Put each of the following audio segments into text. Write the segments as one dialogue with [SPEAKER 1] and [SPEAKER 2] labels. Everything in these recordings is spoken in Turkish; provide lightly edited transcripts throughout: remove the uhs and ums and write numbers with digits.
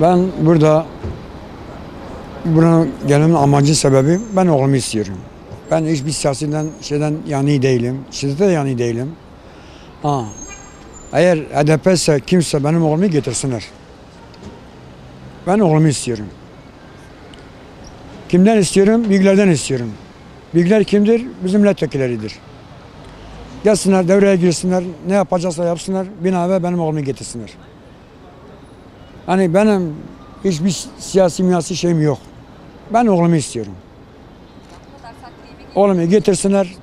[SPEAKER 1] Ben burada gelmemin amacı sebebi ben oğlumu istiyorum. Ben hiçbir şeyden yani değilim. Şiddete de yani değilim. Ha, eğer HDP ise kimse benim oğlumu getirsinler. Ben oğlumu istiyorum. Kimden istiyorum? Büyüklerden istiyorum. Büyükler kimdir? Bizim milletvekilleridir. Gelsinler, devreye girsinler, ne yapacaksa yapsınlar, binaenaleyh benim oğlumu getirsinler. Hani benim hiçbir siyasi şeyim yok. Ben oğlumu istiyorum. Oğlumu getirsinler,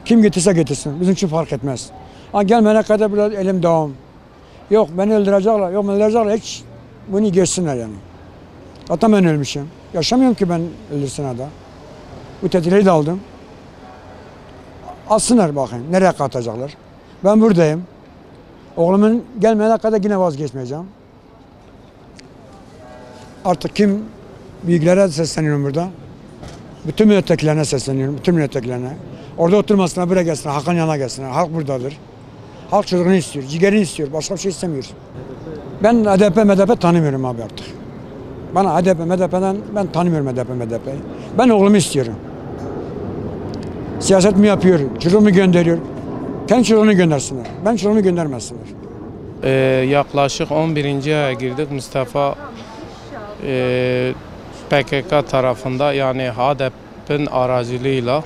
[SPEAKER 1] kim getirse getirsin, bizim için fark etmez. Ha, gelmene kadar biraz elim devam. Yok beni öldürecekler, yok beni öldürecekler, hiç bunu geçsinler yani. Zaten ben ölmüşüm. Yaşamıyorum ki ben öldürsünler de. Bu tedbirleri de aldım. Alsınlar bakayım, nereye katacaklar. Ben buradayım. Oğlumun gelmeyene kadar yine vazgeçmeyeceğim. Artık kim büyüklere sesleniyorum burada. Bütün milletvekillerine sesleniyorum, bütün milletvekillerine. Orada oturmasınlar, buraya gelsinler, halkın yanına gelsinler. Halk buradadır. Halk çocuğunu istiyor, ciğerini istiyor, başka bir şey istemiyor. Ben HDP tanımıyorum abi artık. Bana HDP'den ben tanımıyorum HDP'yi. Ben oğlumu istiyorum. Siyaset mi yapıyor, çocuğumu gönderiyor. Kendi çocuğunu göndersinler. Ben çocuğumu göndermesinler.
[SPEAKER 2] Yaklaşık 11. aya girdik. Mustafa PKK tarafında yani HDP'nin aracılığıyla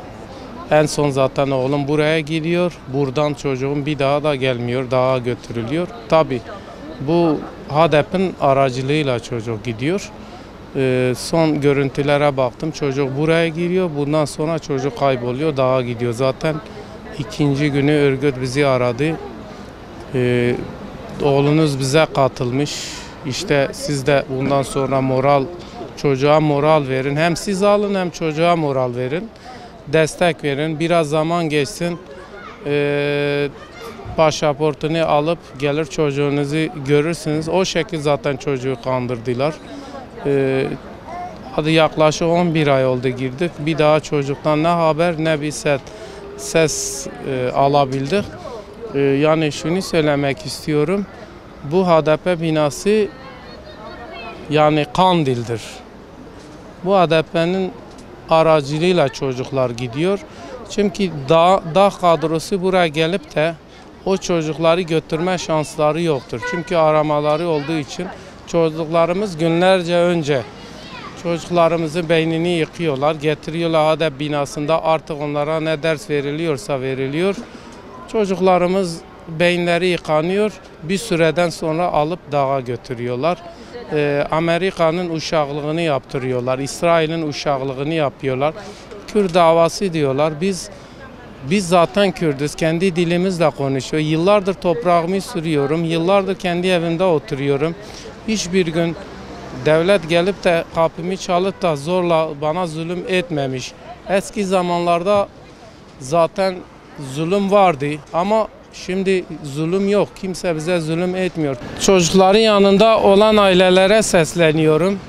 [SPEAKER 2] en son zaten oğlum buraya gidiyor. Buradan çocuğum bir daha da gelmiyor. Daha götürülüyor. Tabi bu HDP'nin aracılığıyla çocuk gidiyor. Son görüntülere baktım. Çocuk buraya giriyor. Bundan sonra çocuk kayboluyor. Dağa gidiyor. Zaten ikinci günü örgüt bizi aradı. Oğlunuz bize katılmış. İşte siz de bundan sonra çocuğa moral verin. Hem siz alın hem çocuğa moral verin. Destek verin. Biraz zaman geçsin. Pasaportunu alıp gelir çocuğunuzu görürsünüz. O şekilde zaten çocuğu kandırdılar. Hadi yaklaşık 11 ay oldu girdik. Bir daha çocuktan ne haber ne bir ses alabildik. Yani şunu söylemek istiyorum. Bu HDP binası yani Kandil'dir. Bu HDP'nin aracılığıyla çocuklar gidiyor. Çünkü dağ kadrosu buraya gelip de o çocukları götürme şansları yoktur. Çünkü aramaları olduğu için çocuklarımız günlerce önce çocuklarımızın beynini yıkıyorlar. Getiriyorlar HDP binasında artık onlara ne ders veriliyorsa veriliyor. Çocuklarımız beyinleri yıkanıyor. Bir süreden sonra alıp dağa götürüyorlar. Amerika'nın uşaklığını yaptırıyorlar. İsrail'in uşaklığını yapıyorlar. Kürt davası diyorlar. Biz zaten Kürdüz. Kendi dilimizle konuşuyor. Yıllardır toprağımı sürüyorum. Yıllardır kendi evimde oturuyorum. Hiçbir gün devlet gelip de kapımı çalıp da zorla bana zulüm etmemiş. Eski zamanlarda zaten zulüm vardı ama şimdi zulüm yok. Kimse bize zulüm etmiyor. Çocukların yanında olan ailelere sesleniyorum.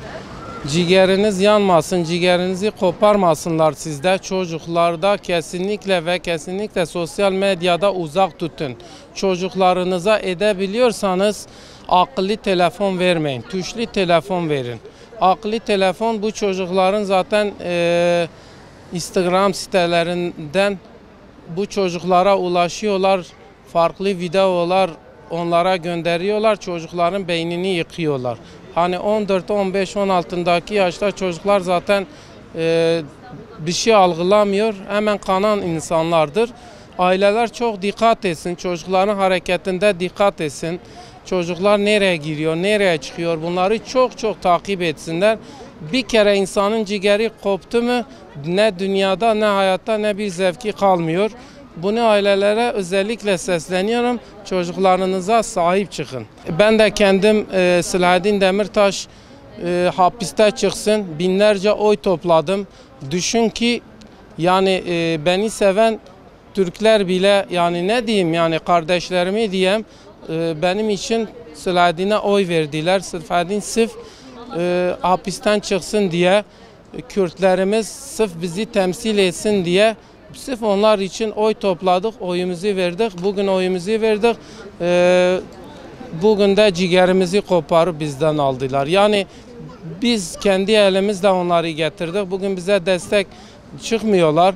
[SPEAKER 2] Ciğeriniz yanmasın, ciğerinizi koparmasınlar sizde. Çocuklarda kesinlikle ve kesinlikle sosyal medyada uzak tutun. Çocuklarınıza edebiliyorsanız akıllı telefon vermeyin, tuşlu telefon verin. Akıllı telefon bu çocukların zaten Instagram sitelerinden bu çocuklara ulaşıyorlar. Farklı videolar onlara gönderiyorlar. Çocukların beynini yıkıyorlar. Hani 14, 15, 16'daki yaşta çocuklar zaten bir şey algılamıyor. Hemen kanan insanlardır. Aileler çok dikkat etsin. Çocukların hareketinde dikkat etsin. Çocuklar nereye giriyor, nereye çıkıyor bunları çok takip etsinler. Bir kere insanın ciğeri koptu mu ne dünyada ne hayatta ne bir zevki kalmıyor. Bunu ailelere özellikle sesleniyorum. Çocuklarınıza sahip çıkın. Ben de kendim Selahattin Demirtaş hapiste çıksın. Binlerce oy topladım. Düşün ki yani beni seven Türkler bile yani ne diyeyim yani kardeşlerimi diyeyim benim için Selahattin'e oy verdiler. Selahattin hapisten çıksın diye Kürtlerimiz sırf bizi temsil etsin diye sırf onlar için oy topladık, oyumuzu verdik. Bugün oyumuzu verdik. bugün de ciğerimizi koparıp bizden aldılar. Yani biz kendi elimizle onları getirdik. Bugün bize destek çıkmıyorlar.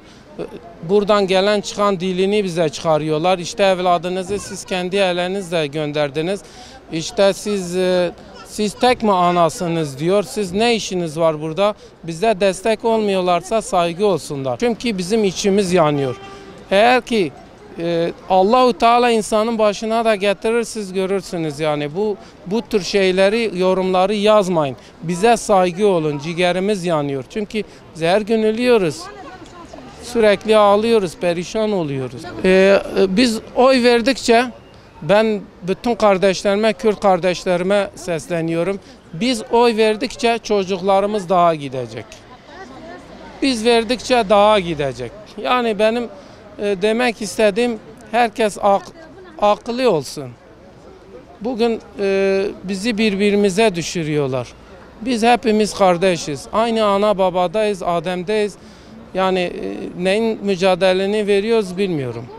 [SPEAKER 2] Buradan gelen çıkan dilini bize çıkarıyorlar. İşte evladınızı siz kendi elinizle gönderdiniz. İşte siz tek mi anasınız diyor. Siz ne işiniz var burada? Bize destek olmuyorlarsa saygı olsunlar. Çünkü bizim içimiz yanıyor. Eğer ki Allahu Teala insanın başına da getirir, siz görürsünüz yani bu tür şeyleri, yorumları yazmayın. Bize saygı olun. Ciğerimiz yanıyor. Çünkü biz her gün ölüyoruz. Sürekli ağlıyoruz, perişan oluyoruz. Biz oy verdikçe ben bütün kardeşlerime, Kürt kardeşlerime sesleniyorum. Biz oy verdikçe çocuklarımız daha gidecek. Biz verdikçe daha gidecek. Yani benim demek istediğim herkes akıllı olsun. Bugün bizi birbirimize düşürüyorlar. Biz hepimiz kardeşiz. Aynı ana babadayız, Adem'deyiz. Yani neyin mücadeleni veriyoruz bilmiyorum.